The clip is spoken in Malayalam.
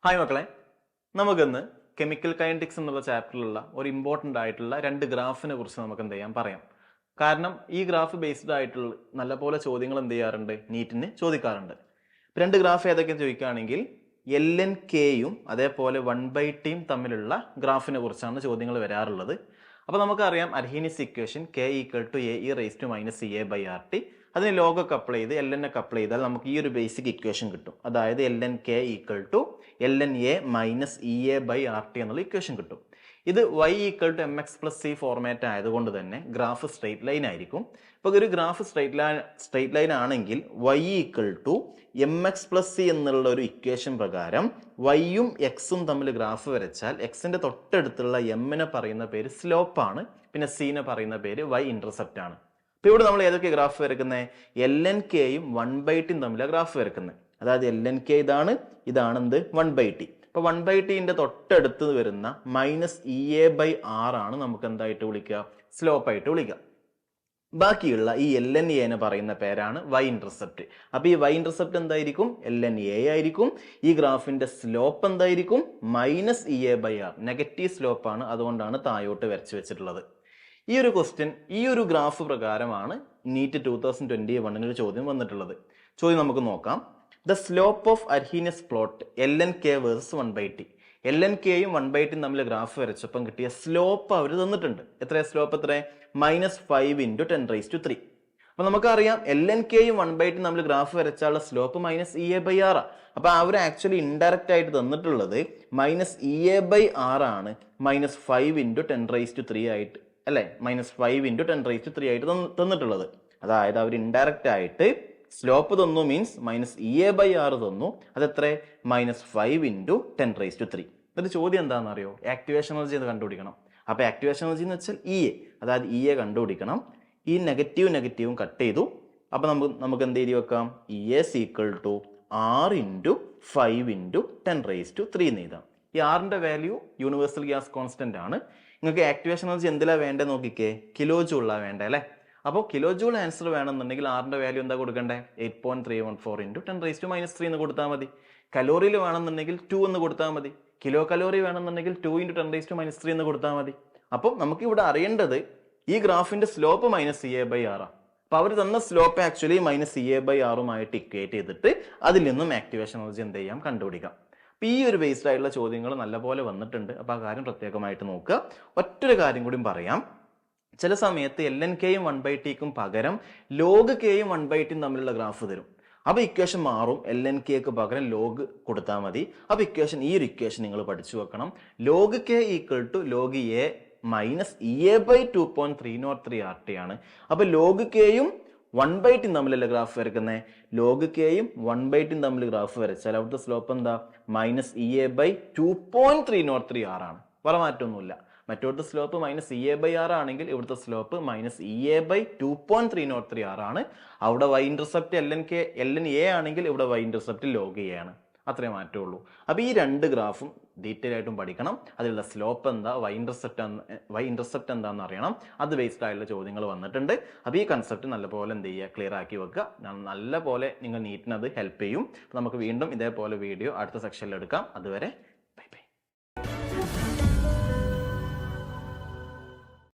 ഹായ് മക്കളെ, നമുക്കിന്ന് കെമിക്കൽ കൈനറ്റിക്സ് എന്നുള്ള ചാപ്റ്ററിലുള്ള ഒരു ഇമ്പോർട്ടൻ്റ് ആയിട്ടുള്ള രണ്ട് ഗ്രാഫിനെ കുറിച്ച് നമുക്ക് എന്ത് ചെയ്യാം പറയാം. കാരണം ഈ ഗ്രാഫ് ബേസ്ഡ് ആയിട്ടുള്ള നല്ലപോലെ ചോദ്യങ്ങൾ എന്ത് ചെയ്യാറുണ്ട്, നീറ്റിന് ചോദിക്കാറുണ്ട്. രണ്ട് ഗ്രാഫ് ഏതൊക്കെയെന്ന് ചോദിക്കുകയാണെങ്കിൽ എൽ എൻ കെയും അതേപോലെ 1/t തമ്മിലുള്ള ഗ്രാഫിനെ കുറിച്ചാണ് ചോദ്യങ്ങൾ വരാറുള്ളത്. അപ്പോൾ നമുക്കറിയാം Arrhenius equation K equal to A e raise to minus E A by R T. അതിന് ലോഗൊക്കെ അപ്ലൈ ചെയ്ത് എൽ എൻ ഒക്കെ അപ്ലൈ ചെയ്താൽ നമുക്ക് ഈ ഒരു ബേസിക് ഇക്വേഷൻ കിട്ടും. അതായത് L N K equal to L N A minus E A by R T എന്നുള്ള ഇക്വേഷൻ കിട്ടും. ഇത് y equal to M X plus C format ആയതുകൊണ്ട് തന്നെ ഗ്രാഫ് സ്ട്രെയിറ്റ് ലൈൻ ആയിരിക്കും. ഇപ്പോൾ ഒരു ഗ്രാഫ് സ്ട്രെയിറ്റ് ലൈൻ ആണെങ്കിൽ y equal to M X plus C എന്നുള്ള ഒരു ഇക്വേഷൻ പ്രകാരം വൈയും എക്സും തമ്മിൽ ഗ്രാഫ് വരച്ചാൽ എക്സിന്റെ തൊട്ടടുത്തുള്ള എമ്മിനെ പറയുന്ന പേര് സ്ലോപ്പാണ്, പിന്നെ സീനെ പറയുന്ന പേര് y ഇന്റർസെപ്റ്റ് ആണ്. അപ്പോൾ ഇവിടെ നമ്മൾ ഏതൊക്കെ ഗ്രാഫ് വരക്കുന്നത്, എൽ എൻ കെയും 1/t തമ്മിലാണ് ഗ്രാഫ് വരക്കുന്നത്. അതായത് എൽ എൻ കെ ഇതാണെന്ത് 1/t. അപ്പോൾ 1/tന്റെ തൊട്ടടുത്ത് വരുന്ന minus E A by R ആണ് നമുക്ക് എന്തായിട്ട് വിളിക്കുക, സ്ലോപ്പായിട്ട് വിളിക്കുക. ബാക്കിയുള്ള ഈ എൽ എൻ എനെ പറയുന്ന പേരാണ് y ഇന്റർസെപ്റ്റ്. അപ്പോൾ ഈ y ഇന്റർസെപ്റ്റ് എന്തായിരിക്കും, എൽ എൻ എ ആയിരിക്കും. ഈ ഗ്രാഫിന്റെ സ്ലോപ്പ് എന്തായിരിക്കും, minus E A by R, negative സ്ലോപ്പാണ്. അതുകൊണ്ടാണ് താഴോട്ട് വരച്ചു വെച്ചിട്ടുള്ളത്. ഈ ഒരു ക്വസ്റ്റ്യൻ ഈ ഒരു ഗ്രാഫ് പ്രകാരമാണ് നീറ്റ് 2021 ഒരു ചോദ്യം വന്നിട്ടുള്ളത്. ചോദ്യം നമുക്ക് നോക്കാം. The slope of Arrhenius plot L N K versus 1/t. L N കെയും 1/t തമ്മിൽ ഗ്രാഫ് വരച്ചപ്പം കിട്ടിയ സ്ലോപ്പ് അവർ തന്നിട്ടുണ്ട്. എത്ര സ്ലോപ്പ്, എത്ര, -5 × 10⁻³ അപ്പൊ നമുക്കറിയാം എൽ എൻ കെയും 1/t തമ്മിൽ ഗ്രാഫ് വരച്ചാലുള്ള slope minus E A by R. അപ്പൊ അവർ ആക്ച്വലി ഇൻഡയറക്റ്റ് ആയിട്ട് തന്നിട്ടുള്ളത് minus E A by R ആണ്, -5 × 10⁻³ ആയിട്ട് അല്ലെ, -5 × 10⁻³ ആയിട്ട് തന്നിട്ടുള്ളത്. അതായത് അവർ ഇൻഡയറക്റ്റ് ആയിട്ട് സ്ലോപ്പ് തന്നു, means minus E A by R തന്നു. അതെത്ര, -5 × 10⁻³. എന്നിട്ട് ചോദ്യം എന്താണെന്ന് അറിയോ, ആക്ടിവേഷൻ എനർജി എന്ന് കണ്ടുപിടിക്കണം. അപ്പൊ ആക്ടിവേഷൻ എനർജി എന്ന് വെച്ചാൽ ഇ എ, അതായത് ഇ എ കണ്ടുപിടിക്കണം. ഈ നെഗറ്റീവും കട്ട് ചെയ്തു. അപ്പൊ നമുക്ക് എന്ത് എഴുതി വെക്കാം, E S equal to R × 5 × 10⁻³ എന്ന് എഴുതാം. ഈ ആറിന്റെ വാല്യൂ യൂണിവേഴ്സൽ ഗ്യാസ് കോൺസ്റ്റന്റ് ആണ്. നിങ്ങൾക്ക് ആക്ടിവേഷൻ എനർജി എന്തിലാ വേണ്ടത് നോക്കിക്കേ, കിലോ ജൂളിലാണ് വേണ്ടത് അല്ലേ. അപ്പോൾ കിലോ ജൂൾ ആൻസർ വേണമെന്നുണ്ടെങ്കിൽ ആറിന്റെ വാല്യൂ എന്താ കൊടുക്കണ്ടേ, 8.314 × 10⁻³ എന്ന് കൊടുത്താൽ മതി. കലോറിയിൽ വേണമെന്നുണ്ടെങ്കിൽ 2 എന്ന് കൊടുത്താൽ മതി. കിലോ കലോറി വേണമെന്നുണ്ടെങ്കിൽ 2 × 10⁻³ എന്ന് കൊടുത്താൽ മതി. അപ്പം നമുക്ക് ഇവിടെ അറിയേണ്ടത് ഈ ഗ്രാഫിന്റെ slope minus E A by R ആണ്. അപ്പൊ അവർ തന്ന slope actually minus E A by ആറുമായിട്ട് ഇക്വേറ്റ് ചെയ്തിട്ട് അതിൽ നിന്നും ആക്ടിവേഷൻ എനർജി എന്ത് ചെയ്യാം, കണ്ടുപിടിക്കാം. അപ്പൊ ഈ ഒരു ബേസ്ഡ് ആയിട്ടുള്ള ചോദ്യങ്ങൾ നല്ലപോലെ വന്നിട്ടുണ്ട്. അപ്പൊ ആ കാര്യം പ്രത്യേകമായിട്ട് നോക്കുക. ഒറ്റൊരു കാര്യം കൂടി പറയാം. ചില സമയത്ത് എൽ എൻ കെയും 1/tക്കും പകരം ലോഗ് കെയും 1/t തമ്മിലുള്ള ഗ്രാഫ് തരും. അപ്പൊ ഇക്വേഷൻ മാറും, എൽ എൻ കെക്ക് പകരം ലോഗ് കൊടുത്താൽ മതി. അപ്പൊ ഈ ഒരു ഇക്വേഷൻ നിങ്ങൾ പഠിച്ചു വെക്കണം. Log K equal to log A minus E A by 2.303 R T ആണ്. അപ്പൊ ലോഗ് കെയും 1/t തമ്മിലല്ല ഗ്രാഫ് വരക്കുന്നത്. ലോഗ് കെയും 1/t തമ്മിൽ ഗ്രാഫ് വരച്ചാൽ അവിടുത്തെ സ്ലോപ്പ് എന്താ, minus E A by 2.303 R ആണ്. വേറെ മാറ്റമൊന്നുമില്ല. മറ്റോടത്തെ slope minus E A by R ആണെങ്കിൽ ഇവിടുത്തെ slope minus E A by 2.303 R ആണ്. അവിടെ y intercept L N A ആണെങ്കിൽ ഇവിടെ y ഇന്റർസെപ്റ്റ് ലോഗ് എ ആണ്. അത്രേ മാറ്റമുള്ളൂ. അപ്പൊ ഈ രണ്ട് ഗ്രാഫും ഡീറ്റെയിൽ ആയിട്ടും പഠിക്കണം. അതിലുള്ള സ്ലോപ്പ് എന്താ, y ഇന്റർസെപ്റ്റ് എന്താണെന്ന് അറിയണം. അത് ബേസ്ഡ് ആയിട്ടുള്ള ചോദ്യങ്ങൾ വന്നിട്ടുണ്ട്. അപ്പൊ ഈ കൺസെപ്റ്റ് നല്ലപോലെ എന്ത് ചെയ്യുക, ക്ലിയർ ആക്കി വെക്കുക. നല്ലപോലെ നിങ്ങൾ നീറ്റിന് അത് ഹെൽപ്പ് ചെയ്യും. നമുക്ക് വീണ്ടും ഇതേപോലെ വീഡിയോ അടുത്ത സെക്ഷനിൽ എടുക്കാം. അതുവരെ